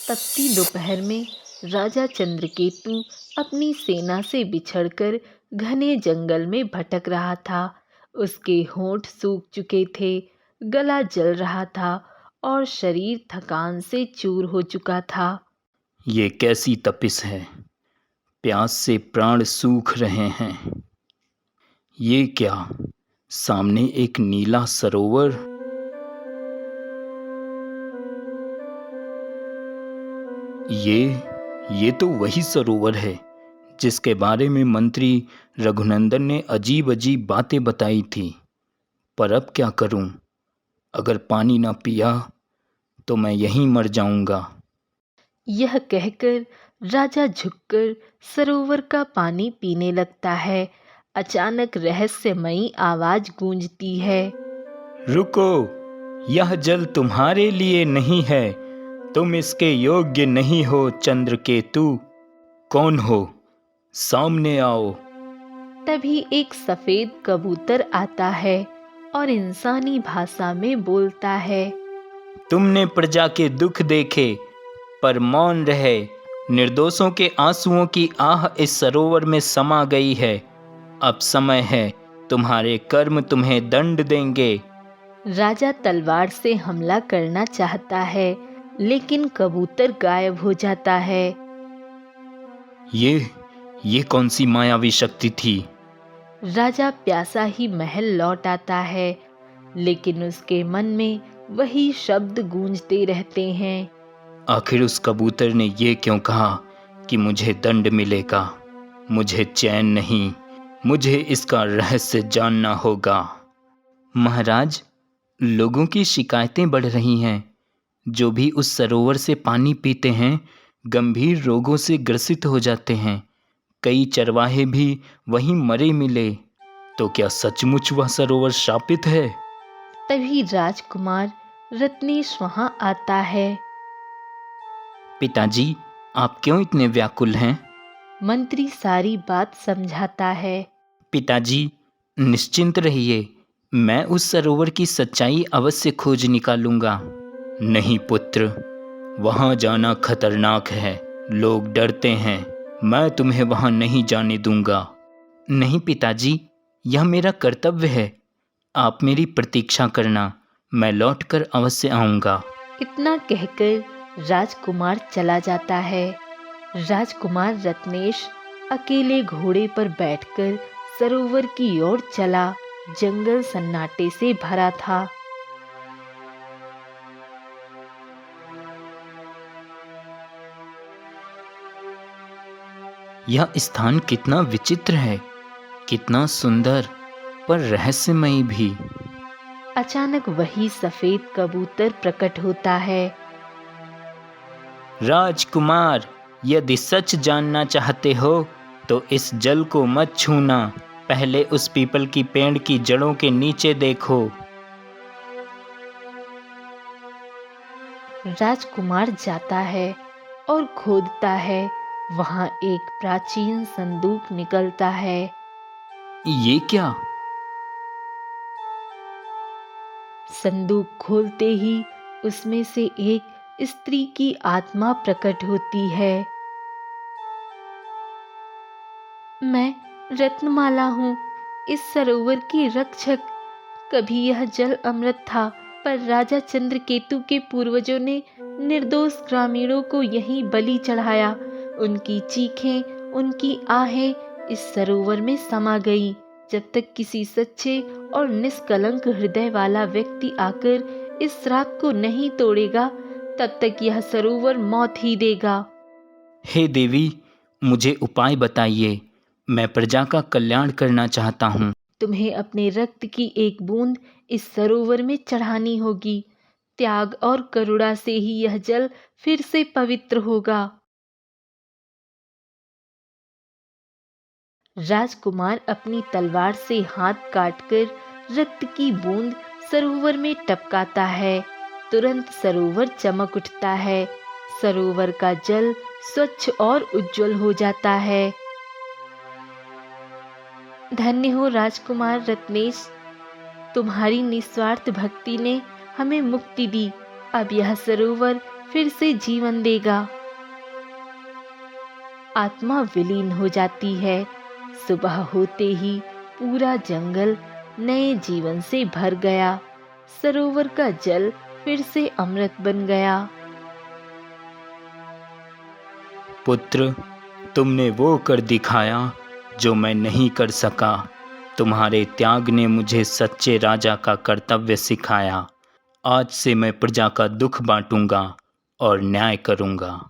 तपती दोपहर में राजा चंद्रकेतु अपनी सेना से बिछड़कर घने जंगल में भटक रहा था। उसके होंठ सूख चुके थे, गला जल रहा था और शरीर थकान से चूर हो चुका था। ये कैसी तपिश है। प्यास से प्राण सूख रहे हैं। ये क्या, सामने एक नीला सरोवर। ये तो वही सरोवर है जिसके बारे में मंत्री रघुनंदन ने अजीब अजीब बातें बताई थी। पर अब क्या करूं? अगर पानी ना पिया तो मैं यहीं मर जाऊंगा। यह कहकर राजा झुककर सरोवर का पानी पीने लगता है। अचानक रहस्यमयी आवाज गूंजती है। रुको, यह जल तुम्हारे लिए नहीं है। तुम इसके योग्य नहीं हो चंद्रकेतु। कौन हो? सामने आओ। तभी एक सफेद कबूतर आता है और इंसानी भाषा में बोलता है। तुमने प्रजा के दुख देखे पर मौन रहे। निर्दोषों के आंसुओं की आह इस सरोवर में समा गई है। अब समय है, तुम्हारे कर्म तुम्हें दंड देंगे। राजा तलवार से हमला करना चाहता है, लेकिन कबूतर गायब हो जाता है। ये कौन सी मायावी शक्ति थी? राजा प्यासा ही महल लौट आता है, लेकिन उसके मन में वही शब्द गूंजते रहते हैं। आखिर उस कबूतर ने ये क्यों कहा कि मुझे दंड मिलेगा? मुझे चैन नहीं, मुझे इसका रहस्य जानना होगा। महाराज, लोगों की शिकायतें बढ़ रही हैं। जो भी उस सरोवर से पानी पीते हैं गंभीर रोगों से ग्रसित हो जाते हैं। कई चरवाहे भी वहीं मरे मिले। तो क्या सचमुच वह सरोवर शापित है? तभी राजकुमार रत्नेश वहां आता है। पिताजी, आप क्यों इतने व्याकुल हैं? मंत्री सारी बात समझाता है। पिताजी, निश्चिंत रहिए। मैं उस सरोवर की सच्चाई अवश्य खोज निकालूंगा। नहीं पुत्र, वहां जाना खतरनाक है। लोग डरते हैं। मैं तुम्हें वहां नहीं जाने दूंगा। नहीं पिताजी, यह मेरा कर्तव्य है। आप मेरी प्रतीक्षा करना, मैं लौटकर अवश्य आऊंगा। इतना कहकर राजकुमार चला जाता है। राजकुमार रत्नेश अकेले घोड़े पर बैठकर सरोवर की ओर चला। जंगल सन्नाटे से भरा था। यह स्थान कितना विचित्र है, कितना सुंदर, पर रहस्यमयी भी। अचानक वही सफेद कबूतर प्रकट होता है। राजकुमार, यदि सच जानना चाहते हो तो इस जल को मत छूना। पहले उस पीपल की पेड़ की जड़ों के नीचे देखो। राजकुमार जाता है और खोदता है। वहां एक प्राचीन संदूक निकलता है। ये क्या? संदूक खोलते ही उसमें से एक स्त्री की आत्मा प्रकट होती है। मैं रत्नमाला हूँ, इस सरोवर की रक्षक। कभी यह जल अमृत था, पर राजा चंद्रकेतु के पूर्वजों ने निर्दोष ग्रामीणों को यहीं बलि चढ़ाया। उनकी चीखें, उनकी आहें इस सरोवर में समा गई। जब तक किसी सच्चे और निष्कलंक हृदय वाला व्यक्ति आकर इस श्राप को नहीं तोड़ेगा, तब तक यह सरोवर मौत ही देगा। हे देवी, मुझे उपाय बताइए। मैं प्रजा का कल्याण करना चाहता हूँ। तुम्हें अपने रक्त की एक बूंद इस सरोवर में चढ़ानी होगी। त्याग और करुणा से ही यह जल फिर से पवित्र होगा। राजकुमार अपनी तलवार से हाथ काटकर रक्त की बूंद सरोवर में टपकाता है। तुरंत सरोवर चमक उठता है। सरोवर का जल स्वच्छ और उज्जवल हो जाता है। धन्य हो राजकुमार रत्नेश, तुम्हारी निस्वार्थ भक्ति ने हमें मुक्ति दी। अब यह सरोवर फिर से जीवन देगा। आत्मा विलीन हो जाती है। सुबह होते ही पूरा जंगल नए जीवन से भर गया। सरोवर का जल फिर से अमृत बन गया। पुत्र, तुमने वो कर दिखाया जो मैं नहीं कर सका। तुम्हारे त्याग ने मुझे सच्चे राजा का कर्तव्य सिखाया। आज से मैं प्रजा का दुख बांटूंगा और न्याय करूंगा।